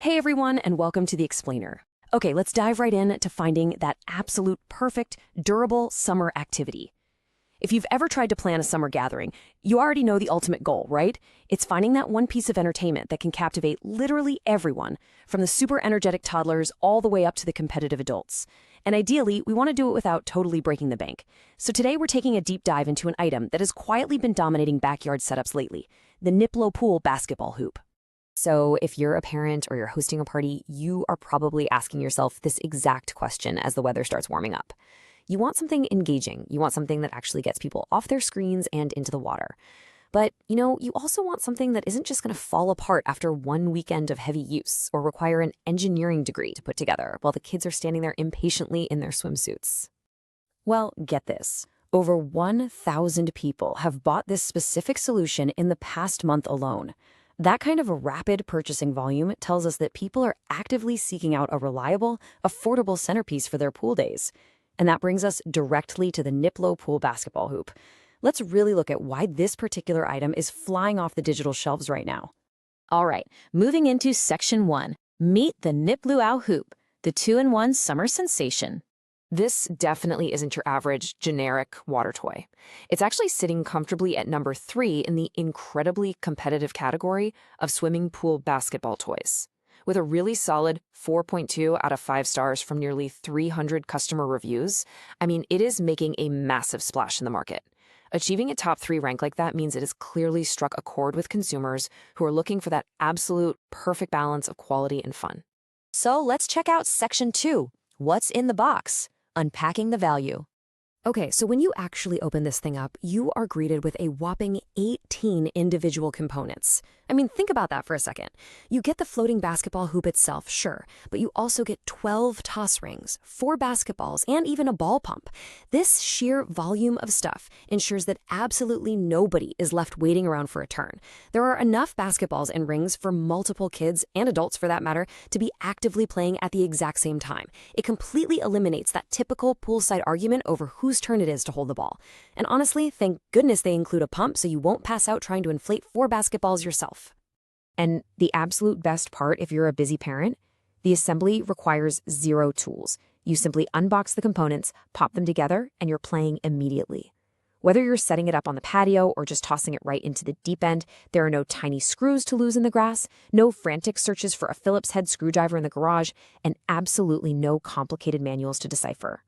Hey everyone, and welcome to The Explainer. Okay, let's dive right in to finding that absolute perfect, durable summer activity. If you've ever tried to plan a summer gathering, you already know the ultimate goal, right? It's finding that one piece of entertainment that can captivate literally everyone, from the super energetic toddlers all the way up to the competitive adults. And ideally, we want to do it without totally breaking the bank. So today we're taking a deep dive into an item that has quietly been dominating backyard setups lately, the NIPLOOOW basketball hoop. So if you're a parent or you're hosting a party, you are probably asking yourself this exact question as the weather starts warming up. You want something engaging. You want something that actually gets people off their screens and into the water. But, you also want something that isn't just going to fall apart after one weekend of heavy use or require an engineering degree to put together while the kids are standing there impatiently in their swimsuits. Well, get this. Over 1,000 people have bought this specific solution in the past month alone. That kind of a rapid purchasing volume tells us that people are actively seeking out a reliable, affordable centerpiece for their pool days. And that brings us directly to the NIPLOOOW basketball hoop. Let's really look at why this particular item is flying off the digital shelves right now. All right, moving into section 1. Meet the NIPLOOOW hoop, the 2-in-1 summer sensation. This definitely isn't your average generic water toy. It's actually sitting comfortably at number 3 in the incredibly competitive category of swimming pool basketball toys. With a really solid 4.2 out of 5 stars from nearly 300 customer reviews, it is making a massive splash in the market. Achieving a top 3 rank like that means it has clearly struck a chord with consumers who are looking for that absolute perfect balance of quality and fun. So let's check out section 2. What's in the box? Unpacking the value. Okay, so when you actually open this thing up, you are greeted with a whopping 18 individual components. Think about that for a second. You get the floating basketball hoop itself, sure, but you also get 12 toss rings, 4 basketballs, and even a ball pump. This sheer volume of stuff ensures that absolutely nobody is left waiting around for a turn. There are enough basketballs and rings for multiple kids, and adults for that matter, to be actively playing at the exact same time. It completely eliminates that typical poolside argument over whose turn it is to hold the ball. And honestly, thank goodness they include a pump so you won't pass out trying to inflate 4 basketballs yourself. And the absolute best part if you're a busy parent, the assembly requires 0 tools. You simply unbox the components, pop them together, and you're playing immediately. Whether you're setting it up on the patio or just tossing it right into the deep end, there are no tiny screws to lose in the grass, no frantic searches for a Phillips head screwdriver in the garage, and absolutely no complicated manuals to decipher.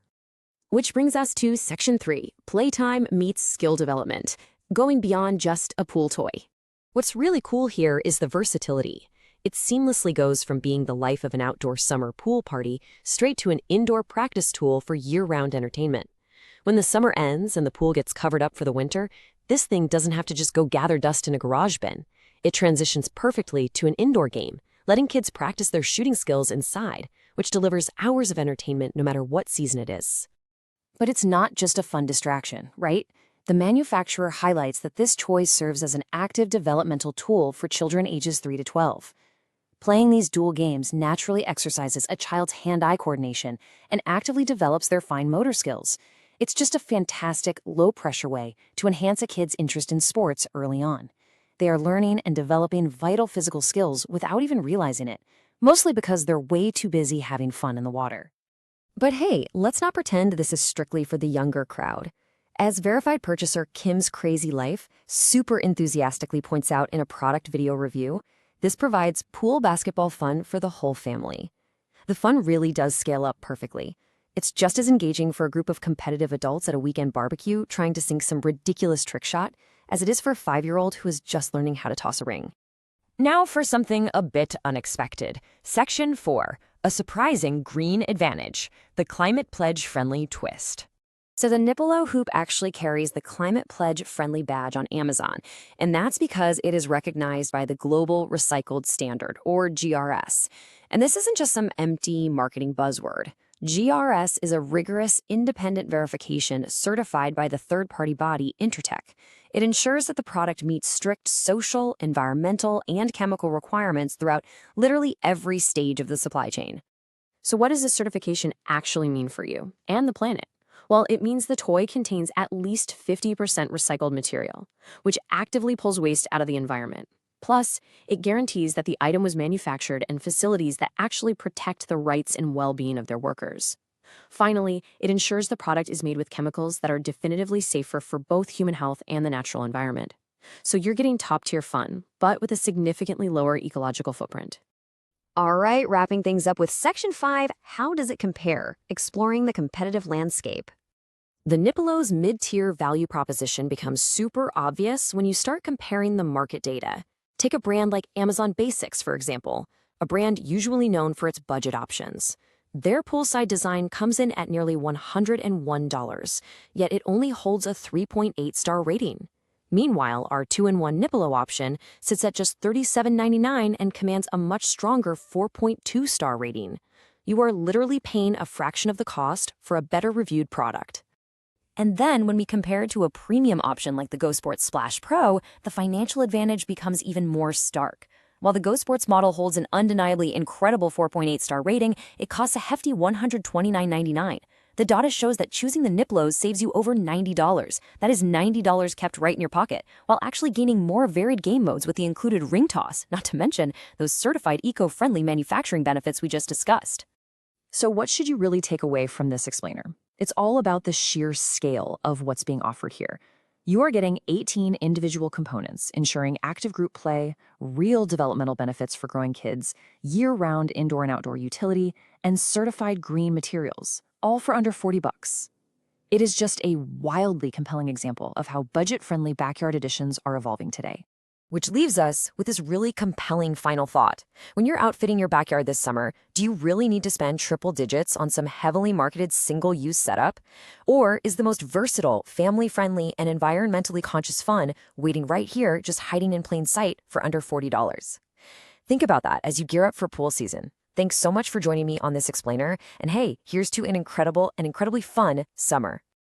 Which brings us to section 3, playtime meets skill development, going beyond just a pool toy. What's really cool here is the versatility. It seamlessly goes from being the life of an outdoor summer pool party straight to an indoor practice tool for year-round entertainment. When the summer ends and the pool gets covered up for the winter, this thing doesn't have to just go gather dust in a garage bin. It transitions perfectly to an indoor game, letting kids practice their shooting skills inside, which delivers hours of entertainment no matter what season it is. But it's not just a fun distraction, right? The manufacturer highlights that this toy serves as an active developmental tool for children ages 3 to 12. Playing these dual games naturally exercises a child's hand-eye coordination and actively develops their fine motor skills. It's just a fantastic, low-pressure way to enhance a kid's interest in sports early on. They are learning and developing vital physical skills without even realizing it, mostly because they're way too busy having fun in the water. But hey, let's not pretend this is strictly for the younger crowd. As verified purchaser Kim's Crazy Life super enthusiastically points out in a product video review, this provides pool basketball fun for the whole family. The fun really does scale up perfectly. It's just as engaging for a group of competitive adults at a weekend barbecue trying to sink some ridiculous trick shot as it is for a 5-year-old who is just learning how to toss a ring. Now for something a bit unexpected. Section 4, a surprising green advantage, the Climate Pledge-friendly twist. So the NIPLOOOW hoop actually carries the Climate Pledge Friendly badge on Amazon, and that's because it is recognized by the Global Recycled Standard, or GRS. And this isn't just some empty marketing buzzword. GRS is a rigorous, independent verification certified by the third-party body Intertech. It ensures that the product meets strict social, environmental, and chemical requirements throughout literally every stage of the supply chain. So what does this certification actually mean for you and the planet? Well, it means the toy contains at least 50% recycled material, which actively pulls waste out of the environment. Plus, it guarantees that the item was manufactured in facilities that actually protect the rights and well-being of their workers. Finally, it ensures the product is made with chemicals that are definitively safer for both human health and the natural environment. So you're getting top-tier fun, but with a significantly lower ecological footprint. All right, wrapping things up with Section 5, how does it compare? Exploring the competitive landscape. The NIPLOOW's mid-tier value proposition becomes super obvious when you start comparing the market data. Take a brand like Amazon Basics, for example, a brand usually known for its budget options. Their poolside design comes in at nearly $101, yet it only holds a 3.8-star rating. Meanwhile, our 2-in-1 NIPLOOOW option sits at just $37.99 and commands a much stronger 4.2-star rating. You are literally paying a fraction of the cost for a better reviewed product. And then when we compare it to a premium option like the Go Sports Splash Pro, the financial advantage becomes even more stark. While the Go Sports model holds an undeniably incredible 4.8-star rating, it costs a hefty $129.99. The data shows that choosing the NIPLOOOW saves you over $90. That is $90 kept right in your pocket, while actually gaining more varied game modes with the included ring toss, not to mention those certified eco-friendly manufacturing benefits we just discussed. So what should you really take away from this explainer? It's all about the sheer scale of what's being offered here. You are getting 18 individual components, ensuring active group play, real developmental benefits for growing kids, year-round indoor and outdoor utility, and certified green materials, all for under $40. It is just a wildly compelling example of how budget-friendly backyard additions are evolving today. Which leaves us with this really compelling final thought. When you're outfitting your backyard this summer, do you really need to spend triple digits on some heavily marketed single-use setup? Or is the most versatile, family-friendly, and environmentally conscious fun waiting right here, just hiding in plain sight for under $40? Think about that as you gear up for pool season. Thanks so much for joining me on this explainer. And hey, here's to an incredible and incredibly fun summer.